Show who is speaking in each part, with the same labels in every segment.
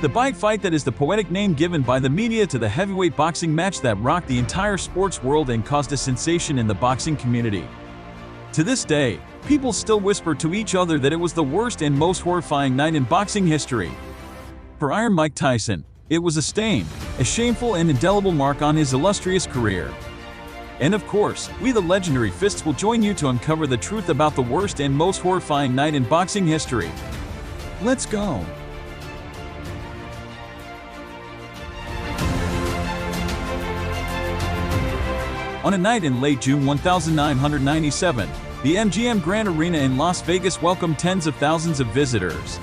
Speaker 1: The bite fight that is the poetic name given by the media to the heavyweight boxing match that rocked the entire sports world and caused a sensation in the boxing community. To this day, people still whisper to each other that it was the worst and most horrifying night in boxing history. For Iron Mike Tyson, it was a stain, a shameful and indelible mark on his illustrious career. And of course, we the legendary Fists will join you to uncover the truth about the worst and most horrifying night in boxing history. Let's go! On a night in late June 1997, the MGM Grand Arena in Las Vegas welcomed tens of thousands of visitors.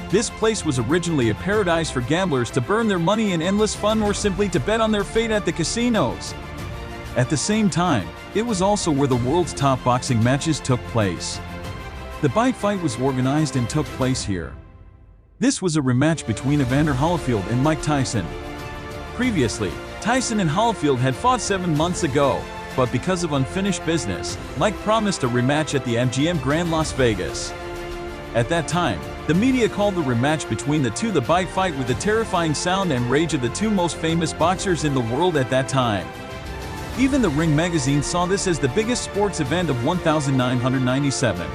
Speaker 1: This place was originally a paradise for gamblers to burn their money in endless fun or simply to bet on their fate at the casinos. At the same time, it was also where the world's top boxing matches took place. The bite fight was organized and took place here. This was a rematch between Evander Holyfield and Mike Tyson. Previously, Tyson and Holyfield had fought 7 months ago, but because of unfinished business, Mike promised a rematch at the MGM Grand Las Vegas. At that time, the media called the rematch between the two the bite fight with the terrifying sound and rage of the two most famous boxers in the world at that time. Even the Ring magazine saw this as the biggest sports event of 1997.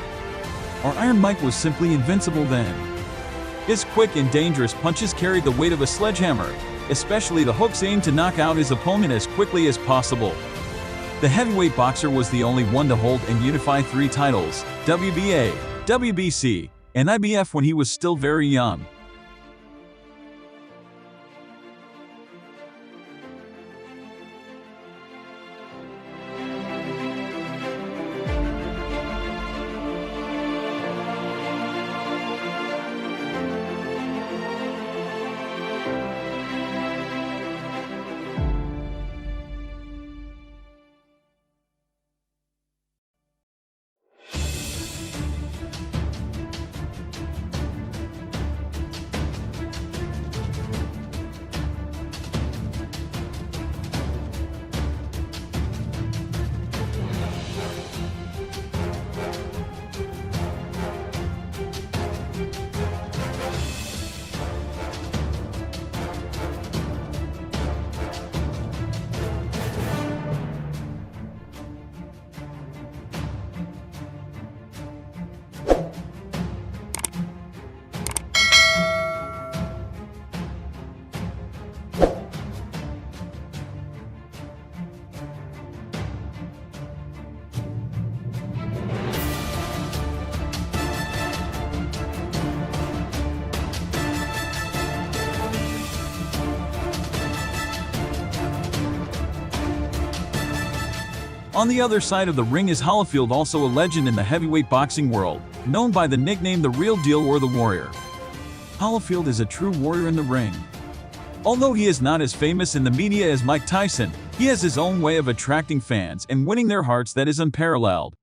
Speaker 1: Our Iron Mike was simply invincible then. His quick and dangerous punches carried the weight of a sledgehammer, especially the hooks aimed to knock out his opponent as quickly as possible. The heavyweight boxer was the only one to hold and unify 3 titles, WBA, WBC, and IBF when he was still very young. On the other side of the ring is Holyfield, also a legend in the heavyweight boxing world, known by the nickname The Real Deal or The Warrior. Holyfield is a true warrior in the ring. Although he is not as famous in the media as Mike Tyson, he has his own way of attracting fans and winning their hearts that is unparalleled.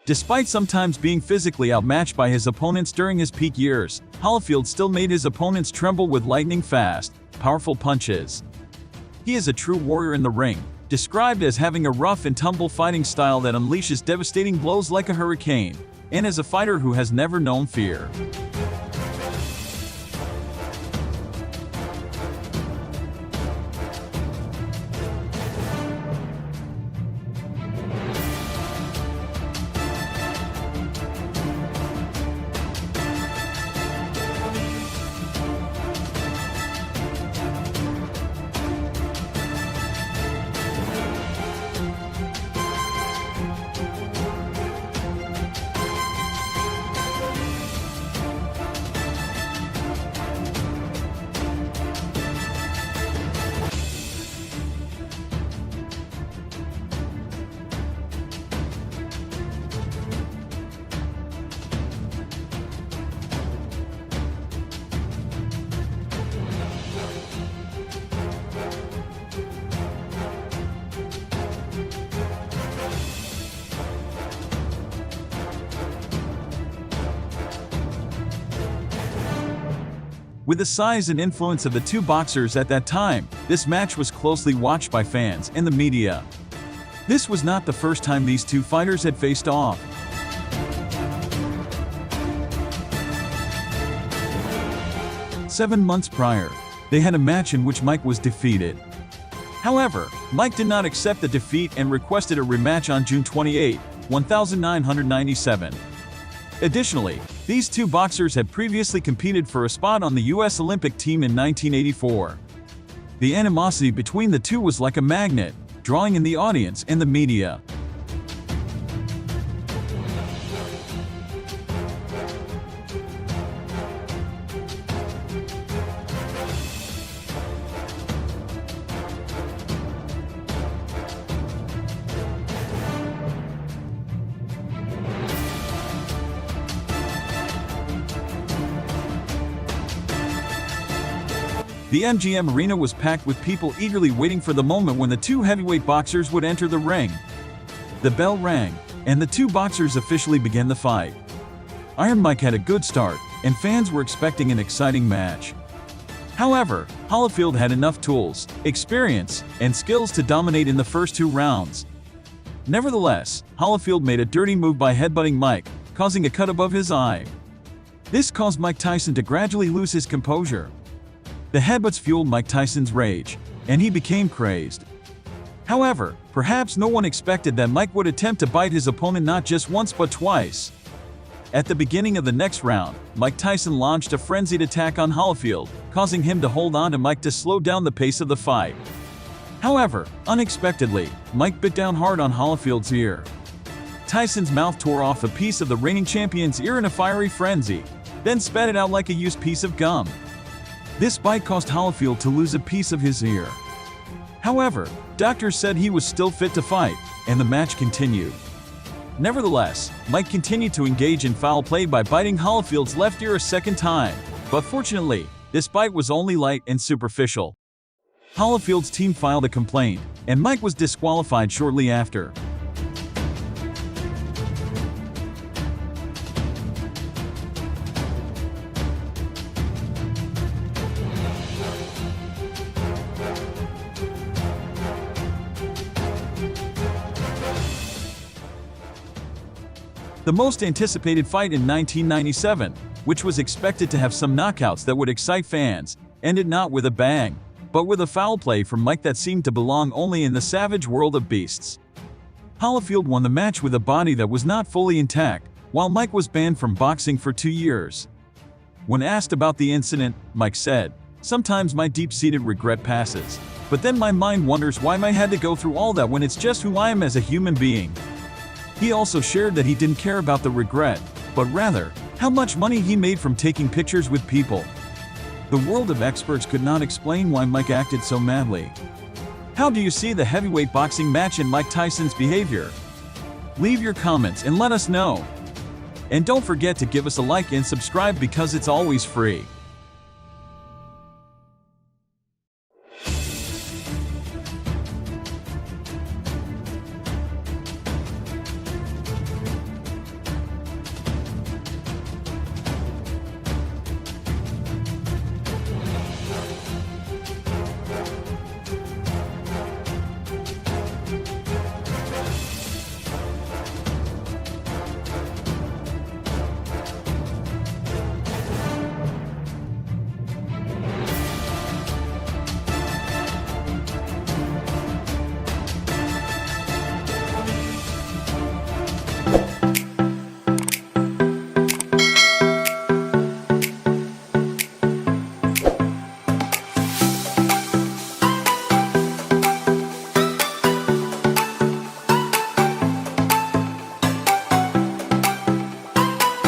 Speaker 1: Despite sometimes being physically outmatched by his opponents during his peak years, Holyfield still made his opponents tremble with lightning-fast, powerful punches. He is a true warrior in the ring, described as having a rough-and-tumble fighting style that unleashes devastating blows like a hurricane, and as a fighter who has never known fear. With the size and influence of the two boxers at that time, this match was closely watched by fans and the media. This was not the first time these two fighters had faced off. 7 months prior, they had a match in which Mike was defeated. However, Mike did not accept the defeat and requested a rematch on June 28, 1997. Additionally, these two boxers had previously competed for a spot on the U.S. Olympic team in 1984. The animosity between the two was like a magnet, drawing in the audience and the media. The MGM Arena was packed with people eagerly waiting for the moment when the two heavyweight boxers would enter the ring. The bell rang, and the two boxers officially began the fight. Iron Mike had a good start, and fans were expecting an exciting match. However, Holyfield had enough tools, experience, and skills to dominate in the first 2 rounds. Nevertheless, Holyfield made a dirty move by headbutting Mike, causing a cut above his eye. This caused Mike Tyson to gradually lose his composure. The headbutts fueled Mike Tyson's rage, and he became crazed. However, perhaps no one expected that Mike would attempt to bite his opponent not just once but twice. At the beginning of the next round, Mike Tyson launched a frenzied attack on Holyfield, causing him to hold on to Mike to slow down the pace of the fight. However, unexpectedly, Mike bit down hard on Holyfield's ear. Tyson's mouth tore off a piece of the reigning champion's ear in a fiery frenzy, then spat it out like a used piece of gum. This bite caused Holyfield to lose a piece of his ear. However, doctors said he was still fit to fight, and the match continued. Nevertheless, Mike continued to engage in foul play by biting Holyfield's left ear a second time, but fortunately, this bite was only light and superficial. Holyfield's team filed a complaint, and Mike was disqualified shortly after. The most anticipated fight in 1997, which was expected to have some knockouts that would excite fans, ended not with a bang, but with a foul play from Mike that seemed to belong only in the savage world of beasts. Holyfield won the match with a body that was not fully intact, while Mike was banned from boxing for 2 years. When asked about the incident, Mike said, "Sometimes my deep-seated regret passes, but then my mind wonders why I had to go through all that when it's just who I am as a human being." He also shared that he didn't care about the regret, but rather, how much money he made from taking pictures with people. The world of experts could not explain why Mike acted so madly. How do you see the heavyweight boxing match and Mike Tyson's behavior? Leave your comments and let us know. And don't forget to give us a like and subscribe because it's always free.